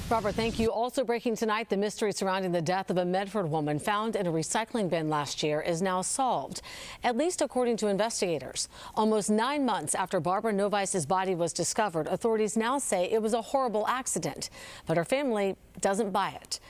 Robert, thank you. Also breaking tonight, the mystery surrounding the death of a Medford woman found in a recycling bin last year is now solved, at least according to investigators. Almost 9 months after Barbara Novice's body was discovered, authorities now say it was a horrible accident, but her family doesn't buy it.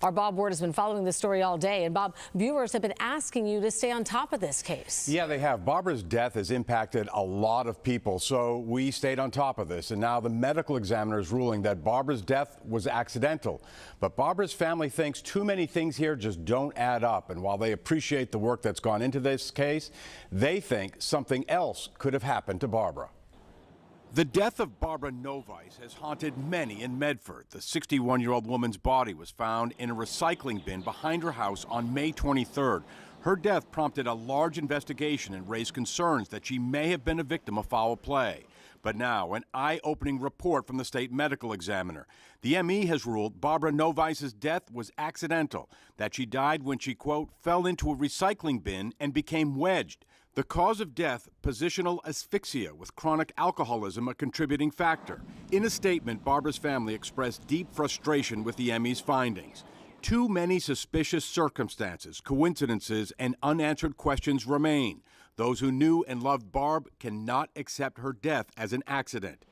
Our Bob Ward has been following this story all day. And Bob, viewers have been asking you to stay on top of this case. Yeah, they have. Barbara's death has impacted a lot of people, so we stayed on top of this. And now the medical examiner is ruling that Barbara's death was accidental. But Barbara's family thinks too many things here just don't add up. And while they appreciate the work that's gone into this case, they think something else could have happened to Barbara. The death of Barbara Novice has haunted many in Medford. The 61-year-old woman's body was found in a recycling bin behind her house on May 23rd. Her death prompted a large investigation and raised concerns that she may have been a victim of foul play. But now, an eye-opening report from the state medical examiner. The ME has ruled Barbara Novice's death was accidental, that she died when she, quote, fell into a recycling bin and became wedged. The cause of death, positional asphyxia, with chronic alcoholism a contributing factor. In a statement, Barbara's family expressed deep frustration with the ME's findings. Too many suspicious circumstances, coincidences, and unanswered questions remain. Those who knew and loved Barb cannot accept her death as an accident.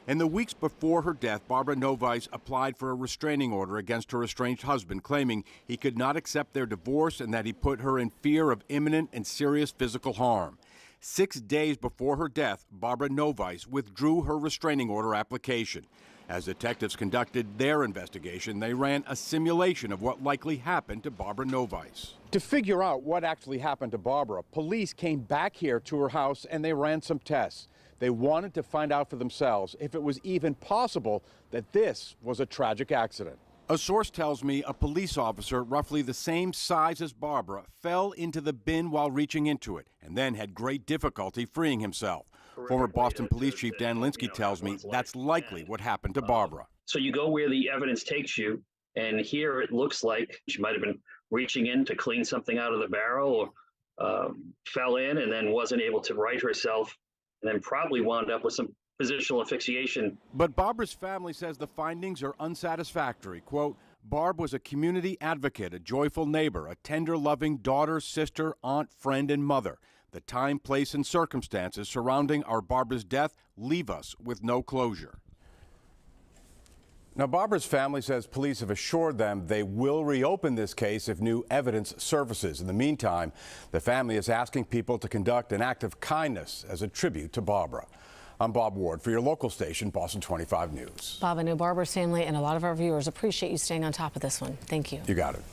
In the weeks before her death, Barbara Novice applied for a restraining order against her estranged husband, claiming he could not accept their divorce and that he put her in fear of imminent and serious physical harm. 6 days before her death, Barbara Novice withdrew her restraining order application. As detectives conducted their investigation, they ran a simulation of what likely happened to Barbara Novice. To figure out what actually happened to Barbara, police came back here to her house and they ran some tests. They wanted to find out for themselves if it was even possible that this was a tragic accident. A source tells me a police officer roughly the same size as Barbara fell into the bin while reaching into it and then had great difficulty freeing himself. Former Boston Police Chief Dan Linsky tells me that's likely what happened to Barbara. So you go where the evidence takes you, and here it looks like she might have been reaching in to clean something out of the barrel, or fell in and then wasn't able to right herself, and then probably wound up with some positional asphyxiation. But Barbara's family says the findings are unsatisfactory. Quote, Barb was a community advocate, a joyful neighbor, a tender, loving daughter, sister, aunt, friend, and mother. The time, place, and circumstances surrounding our Barbara's death leave us with no closure. Now, Barbara's family says police have assured them they will reopen this case if new evidence surfaces. In the meantime, the family is asking people to conduct an act of kindness as a tribute to Barbara. I'm Bob Ward for your local station, Boston 25 News. Bob, I know Barbara's family and a lot of our viewers appreciate you staying on top of this one. Thank you. You got it.